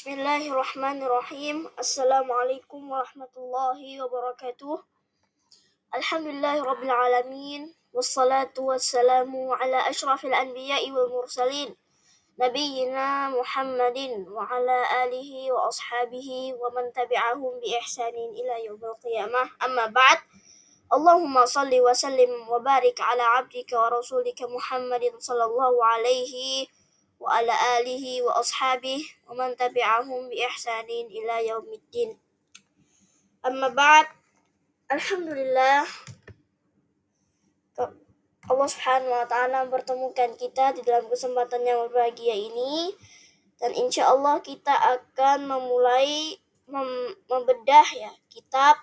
Bismillahirrahmanirrahim. Assalamualaikum warahmatullahi wabarakatuh. Alhamdulillahi rabbil alamin. Wassalatu wassalamu ala ashrafil anbiya'i wal mursalin. Nabiyyina Muhammadin wa ala alihi wa ashabihi wa man tabi'ahum bi ihsanin ila yaumil qiyamah. Amma ba'd. Allahumma salli wa sallim wa barik ala abdika wa rasulika Muhammadin sallallahu alaihi wa ala alihi wa ashabihi wa man tabi'ahum bi ihsanin ila yaumiddin. Amma ba'd. Alhamdulillah, Allah Subhanahu wa taala mempertemukan kita di dalam kesempatan yang berbahagia ini, dan insya Allah kita akan memulai membedah kitab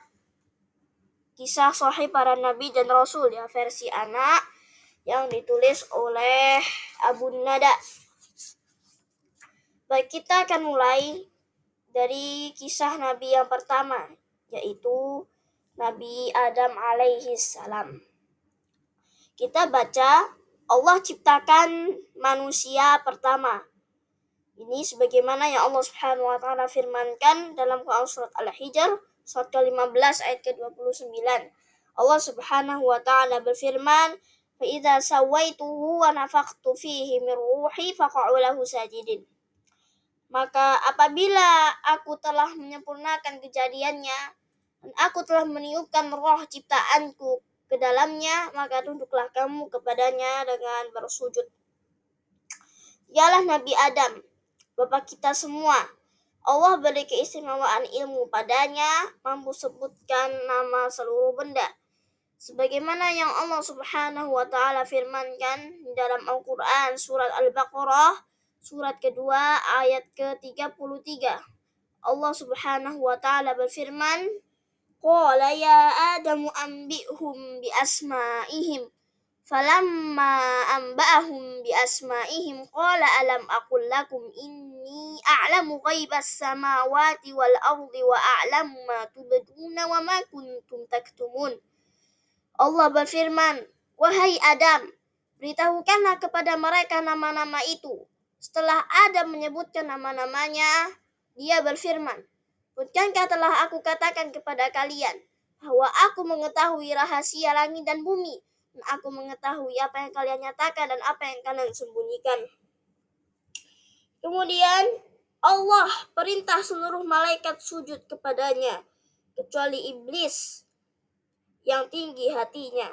Kisah Sahih Para Nabi dan Rasul versi anak yang ditulis oleh Abu Nada. Baik, kita akan mulai dari kisah Nabi yang pertama, yaitu Nabi Adam alaihi salam. Kita baca, Allah ciptakan manusia pertama. Ini sebagaimana yang Allah Subhanahu wa taala firmankan dalam Quran surat Al-Hijr surat ke-15 ayat ke-29. Allah Subhanahu wa taala berfirman, "Fa idza sawaituhu wa nafakhtu fihi min ruhi faq'u lahu sajidin." Maka apabila aku telah menyempurnakan kejadiannya dan aku telah meniupkan roh ciptaanku ke dalamnya, maka tunduklah kamu kepadanya dengan bersujud. Dialah Nabi Adam, Bapak kita semua. Allah beri keistimewaan ilmu padanya, mampu sebutkan nama seluruh benda. Sebagaimana yang Allah Subhanahu wa taala firmankan di dalam Al-Quran surat Al-Baqarah surat kedua ayat ke-33. Allah Subhanahu wa taala berfirman, "Qala ya Adamu anbi'hum bi asma'ihim." Falamma anba'ahum bi asma'ihim qala alam aqul lakum inni a'lamu ghaibas samawati wal ardi wa a'lamu ma tubduna wa ma kuntum taktumun. Allah berfirman, "Wahai Adam, beritahukanlah kepada mereka nama-nama itu." Setelah Adam menyebutkan nama-namanya, dia berfirman, "Bukankah telah aku katakan kepada kalian bahwa aku mengetahui rahasia langit dan bumi, dan aku mengetahui apa yang kalian nyatakan dan apa yang kalian sembunyikan." Kemudian Allah perintah seluruh malaikat sujud kepadanya, kecuali iblis yang tinggi hatinya.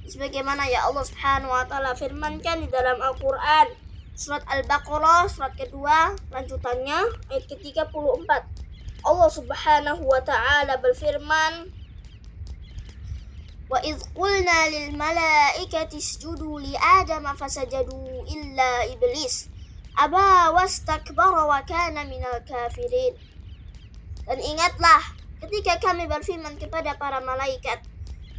Sebagaimana ya Allah Subhanahu wa taala firmankan di dalam Al-Qur'an surat Al-Baqarah surat kedua lanjutannya ayat ke-34. Allah Subhanahu wa taala berfirman, "Wa idz qulna lil malaikati isjudu li Adama fasajadu illa iblis aba wastakbara wa kana minal kafirin." Dan ingatlah ketika kami berfirman kepada para malaikat,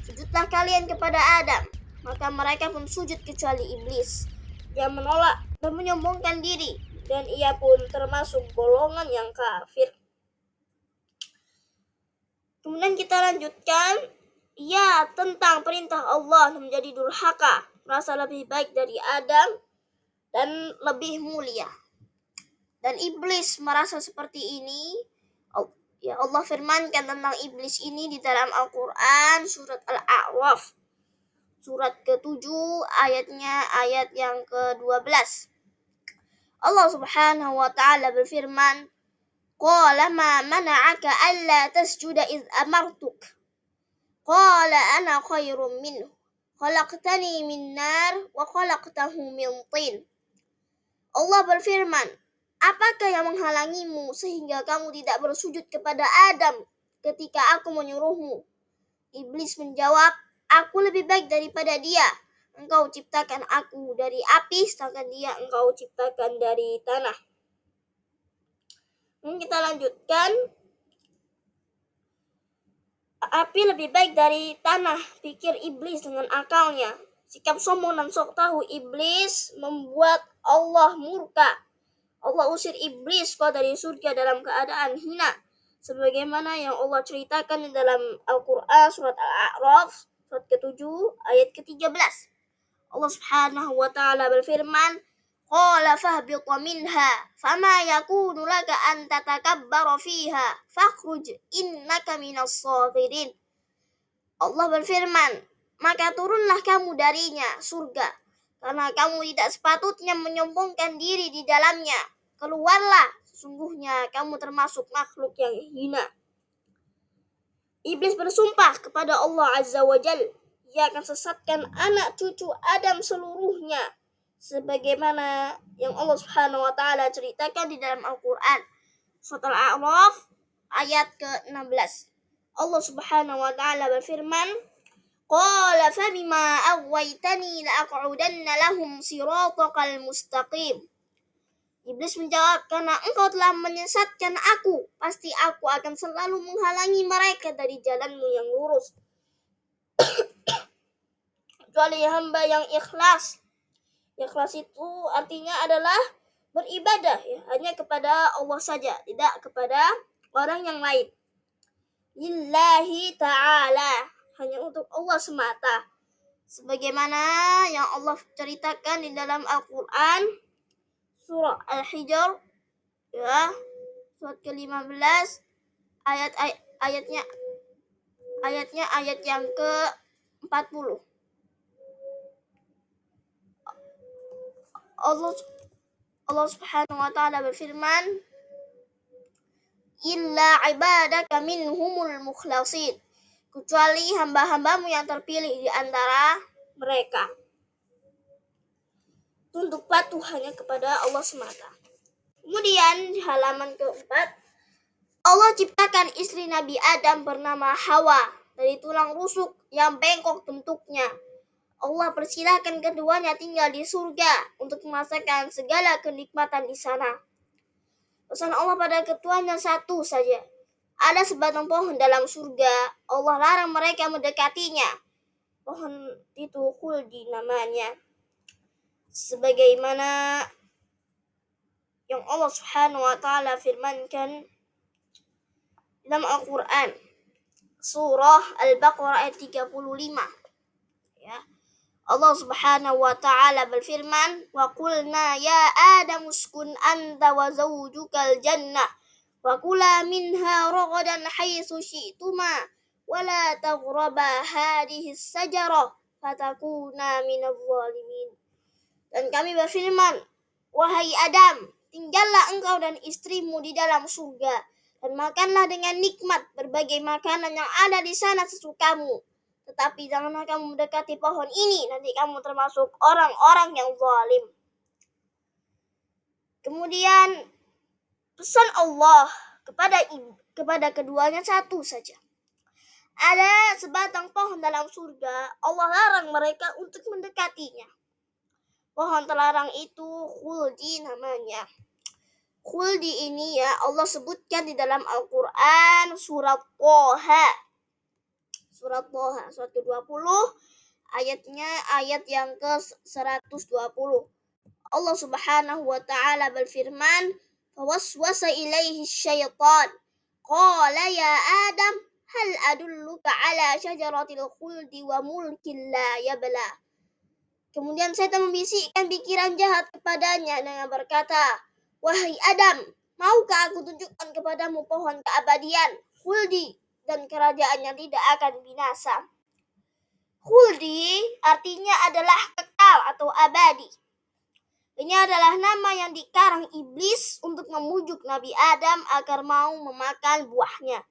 "Sujudlah kalian kepada Adam," maka mereka pun sujud kecuali iblis. Dia menolak dan menyombongkan diri, dan ia pun termasuk golongan yang kafir. Kemudian kita lanjutkan, tentang perintah Allah menjadi durhaka, merasa lebih baik dari Adam dan lebih mulia. Dan iblis merasa seperti ini. Allah firmankan tentang iblis ini di dalam Al-Quran surat Al-A'raf surat ke-7 ayat yang ke-12. Allah Subhanahu wa taala berfirman, "Qala ma mana'aka alla tasjuda idh amartuk?" Qala ana khairum minhu khalaqtani min nar wa khalaqtahu min tin. Allah berfirman, "Apakah yang menghalangimu sehingga kamu tidak bersujud kepada Adam ketika aku menyuruhmu?" Iblis menjawab, "Aku lebih baik daripada dia. Engkau ciptakan aku dari api, sedangkan dia engkau ciptakan dari tanah." Ini kita lanjutkan. Api lebih baik dari tanah, pikir iblis dengan akalnya. Sikap sombong dan sok tahu iblis membuat Allah murka. Allah usir iblis dari surga dalam keadaan hina, sebagaimana yang Allah ceritakan di dalam Al-Quran surat Al-A'raf surat ke-7 ayat ke-13. Allah Subhanahu wa taala berfirman, qala fahbit minha fama yakunu laka an tatakabbara fiha fakhruj innaka minas saghirin. Allah berfirman, maka turunlah kamu darinya, surga, karena kamu tidak sepatutnya menyombongkan diri di dalamnya. Keluarlah, sesungguhnya kamu termasuk makhluk yang hina. Iblis bersumpah kepada Allah Azza wa Jal, ia akan sesatkan anak cucu Adam seluruhnya, sebagaimana yang Allah Subhanahu wa taala ceritakan di dalam Al-Qur'an. Surat Al-A'raf ayat ke-16. Allah Subhanahu wa taala berfirman, qala fabima aghwaytani la'aq'udanna lahum siratakal mustaqim. Iblis menjawab, karena engkau telah menyesatkan aku, pasti aku akan selalu menghalangi mereka dari jalanmu yang lurus. Kecuali hamba yang ikhlas. Ikhlas itu artinya adalah beribadah ya, hanya kepada Allah saja, tidak kepada orang yang lain. Lillahi ta'ala, hanya untuk Allah semata. Sebagaimana yang Allah ceritakan di dalam Al-Quran, surah Al-Hijr, ya, surat ke-15, ayatnya ayat yang ke-40. Allah Subhanahu wa taala berfirman, illa ibadaka minhumul mukhlasin, kecuali hamba-hambamu yang terpilih di antara mereka, tunduk patuh hanya kepada Allah semata. Kemudian di halaman keempat, Allah ciptakan istri Nabi Adam bernama Hawa dari tulang rusuk yang bengkok bentuknya. Allah persilahkan keduanya tinggal di surga untuk merasakan segala kenikmatan di sana. Pesan Allah pada keduanya satu saja. Ada sebatang pohon dalam surga. Allah larang mereka mendekatinya. Pohon itu khuldi namanya. Sebagaimana yang Allah Subhanahu wa taala firmankan dalam Al-Quran, surah Al-Baqarah ayat 35. Ya. Allah Subhanahu wa taala berfirman, wa qulna ya Adam uskun anta wa zawjukal jannah wa kula minha ragadan haitsu syi'tuma wa la taghraba hadhihi as-sajarah fatakuna minadh dhalimin. Dan kami berfirman, wahai Adam, tinggallah engkau dan istrimu di dalam surga dan makanlah dengan nikmat berbagai makanan yang ada di sana sesukamu. Tetapi janganlah kamu mendekati pohon ini, nanti kamu termasuk orang-orang yang zalim. Kemudian pesan Allah kepada keduanya satu saja. Ada sebatang pohon dalam surga, Allah larang mereka untuk mendekatinya. Pohon terlarang itu khuldi namanya. Khuldi ini ya Allah sebutkan di dalam Al-Quran surat Thaha. Surat Thaha, surat ke-20, ayat yang ke-120. Allah Subhanahu wa taala berfirman, "Fawaswasa ilaihi syaitan, qala ya Adam, hal adulluka ala syajaratil khuldi wa mulkin la yabla." Kemudian setan membisikkan pikiran jahat kepadanya dengan berkata, "Wahai Adam, maukah aku tunjukkan kepadamu pohon keabadian, khuldi, dan kerajaan yang tidak akan binasa." Khuldi artinya adalah kekal atau abadi. Ini adalah nama yang dikarang iblis untuk memujuk Nabi Adam agar mau memakan buahnya.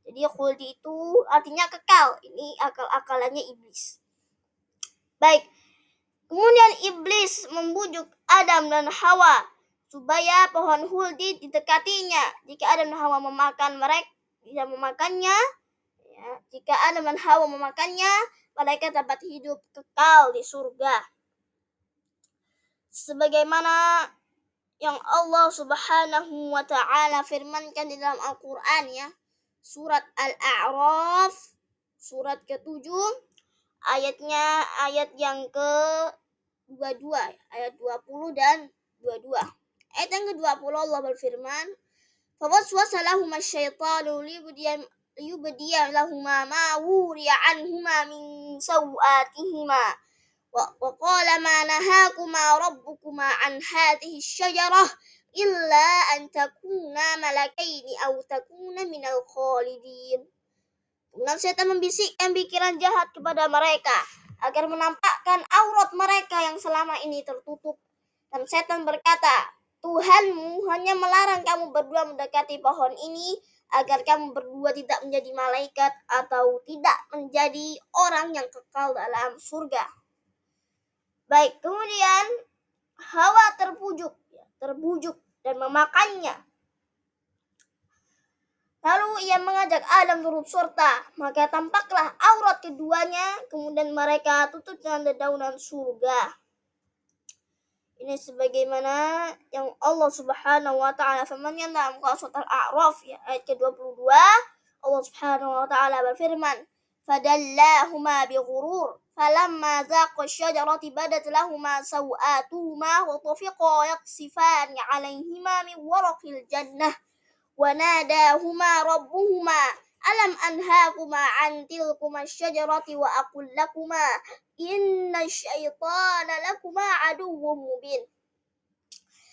Jadi khuldi itu artinya kekal. Ini akal-akalannya iblis. Baik. Kemudian iblis membujuk Adam dan Hawa supaya pohon khuldi didekatinya. Jika Adam dan Hawa memakannya, ya, jika Adam dan Hawa memakannya, mereka dapat hidup kekal di surga. Sebagaimana yang Allah Subhanahu wa taala firmankan di dalam Al-Qur'an ya. Surat Al-A'raf, surat ke-7, ayat yang ke-22, ayat 20 dan 22. Ayat yang ke-20 Allah berfirman, "Fawaswasa lahuma asy-syaitanu liyubdiya lahuma ma wuriya anhuma min sawatihima وقال ما نهاكما ربكما عن هذه الشجرة إلا أن تكونا ملكين أو تكونا من الخالدين. Kemudian setan membisikkan pikiran jahat kepada mereka agar menampakkan aurat mereka yang selama ini tertutup. Dan setan berkata, Tuhanmu hanya melarang kamu berdua mendekati pohon ini agar kamu berdua tidak menjadi malaikat atau tidak menjadi orang yang kekal dalam surga. Baik, kemudian Hawa terbujuk dan memakannya. Lalu ia mengajak Adam turut serta, maka tampaklah aurat keduanya, kemudian mereka tutup dengan dedaunan surga. Ini sebagaimana yang Allah Subhanahu wa taala firman-Nya dalam surat Al-A'raf ayat ke-22. Allah Subhanahu wa taala berfirman, "Fadallahuma bighurur, falamma zaqa asy-syajarati badat lahumā sawātuhumā wa tafiqā yaqsifāni 'alayhimā min waraqil jannah wa nādāhumā rabbuhumā alam anhākumā 'an tilkumā asy-syajarati wa aqul lakumā inna syaitana lakuma aduwwum mubin."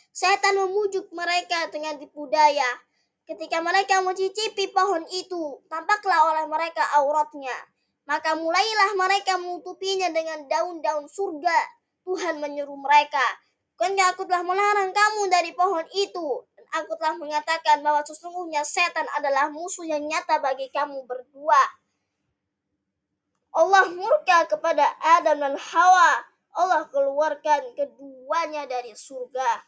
Setan memujuk mereka dengan tipu daya. Ketika mereka mencicipi pohon itu, tampaklah oleh mereka auratnya. Maka mulailah mereka menutupinya dengan daun-daun surga. Tuhan menyuruh mereka, "Bukankah aku telah melarang kamu dari pohon itu? Dan aku telah mengatakan bahwa sesungguhnya setan adalah musuh yang nyata bagi kamu berdua." Allah murka kepada Adam dan Hawa. Allah keluarkan keduanya dari surga.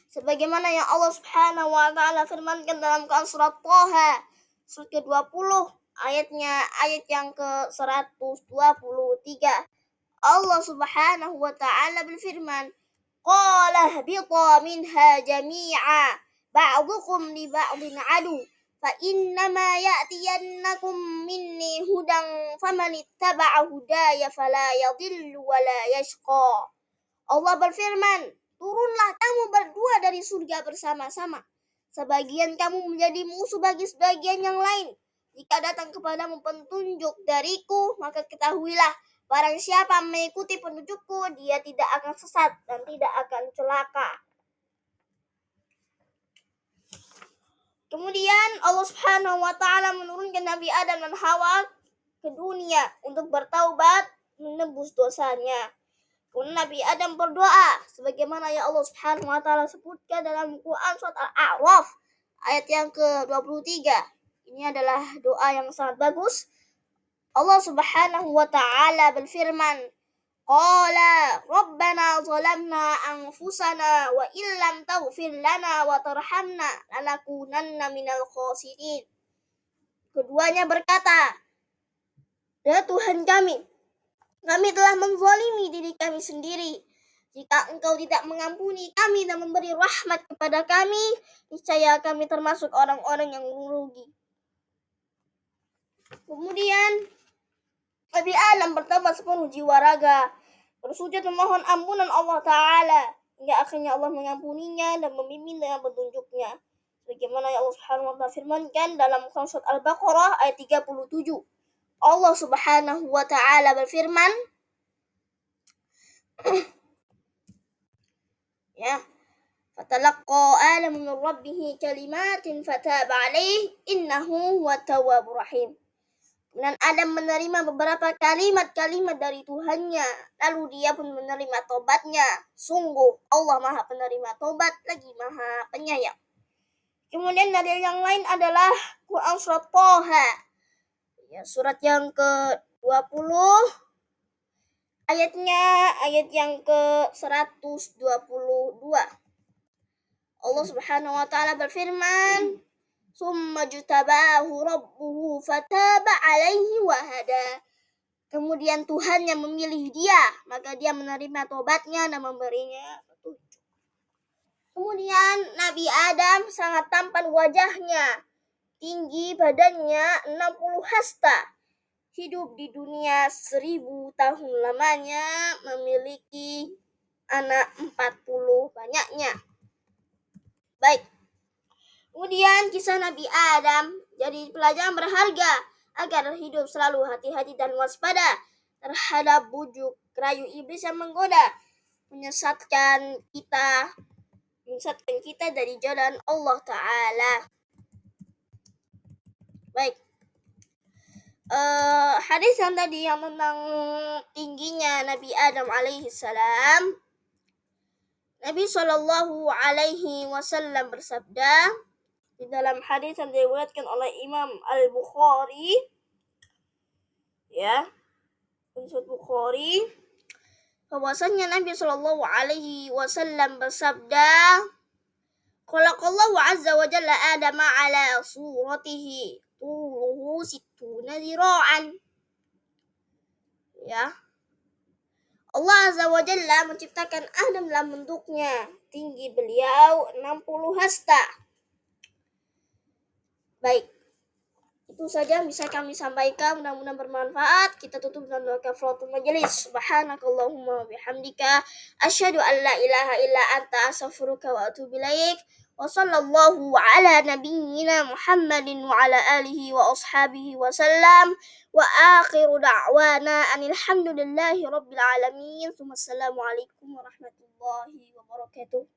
Sebagaimana yang Allah Subhanahu wa taala firmankan dalam surat Thaha surat ke-20 ayat yang ke-123. Allah Subhanahu wa taala berfirman, "Qala ihbita minha jami'a ba'dukum li ba'din 'adu fa innama ya'tiyannakum minni hudan faman ittaba'a hudaya fala yadhillu wa la yashqa." Allah berfirman, "Turunlah kamu berdua dari surga bersama-sama. Sebagian kamu menjadi musuh bagi sebagian yang lain. Jika datang kepadamu petunjuk dariku, maka ketahuilah, barang siapa mengikuti petunjukku, dia tidak akan sesat dan tidak akan celaka." Kemudian Allah Subhanahu wa taala menurunkan Nabi Adam dan Hawa ke dunia untuk bertaubat, menebus dosanya. Kemudian Nabi Adam berdoa sebagaimana yang Allah Subhanahu wa taala sebutkan dalam Quran surat Al-A'raf ayat yang ke-23. Ini adalah doa yang sangat bagus. Allah Subhanahu wa taala berfirman, "Qala rabbana zalamna anfusana wa illam taghfir lana wa tarhamna lanakunanna minal khasirin." Keduanya berkata, "Ya Tuhan kami telah menzalimi diri kami sendiri. Jika Engkau tidak mengampuni kami dan memberi rahmat kepada kami, niscaya kami termasuk orang-orang yang merugi." Kemudian Nabi Adam bertobat sepenuh jiwa raga, bersujud memohon ampunan Allah Ta'ala, hingga akhirnya Allah mengampuninya dan membimbing dengan petunjuknya. Bagaimana Allah Subhanahu wa taala firmankan dalam surat Al-Baqarah ayat 37. Allah Subhanahu wa taala berfirman, "Fatalaqqa Adam min rabbih kalimatin fataba alaihi innahu huwat tawwabur rahim." Dan Adam menerima beberapa kalimat-kalimat dari Tuhannya, lalu dia pun menerima tobatnya. Sungguh Allah Maha Penerima tobat lagi Maha Penyayang. Kemudian dari yang lain adalah Quran surat Thaha, surat yang ke-20 ayat yang ke-122. Allah Subhanahu wa taala berfirman, "Summa jtabahu rabbuhu fataba alaihi wa hada." Kemudian Tuhannya memilih dia, maka dia menerima tobatnya dan memberinya petunjuk. Kemudian Nabi Adam sangat tampan wajahnya, tinggi badannya 60 hasta. Hidup di dunia 1000 tahun lamanya, memiliki anak 40 banyaknya. Baik. Kemudian kisah Nabi Adam jadi pelajaran berharga agar hidup selalu hati-hati dan waspada terhadap bujukan rayu iblis yang menggoda, menyesatkan kita dari jalan Allah Ta'ala. Baik, hadis yang tadi yang tentang tingginya Nabi Adam alaihi salam, Nabi Shallallahu alaihi wasallam bersabda di dalam hadis yang diriwayatkan oleh Imam Al-Bukhari, ya, Bukhari, bahwasanya Nabi Shallallahu alaihi wasallam bersabda, Khalaqallahu azza wa jalla Adama ala suratihi tuluhu sittuna zira'an. Ya. Allah azza wa jalla menciptakan Adam dalam bentuknya, tinggi beliau 60 hasta. Baik, itu saja bisa kami sampaikan, mudah-mudahan bermanfaat. Kita tutup dengan doa kafaratul majelis. Subhanakallahumma wa bihamdika asyhadu an la ilaha illa anta astaghfiruka wa atubu ilaik. Wa sallallahu ala nabiyyina Muhammadin wa ala alihi wa ashabihi wa sallam. Wa akhiru da'wana anil hamdulillahi rabbil alamin. Assalamualaikum warahmatullahi wabarakatuh.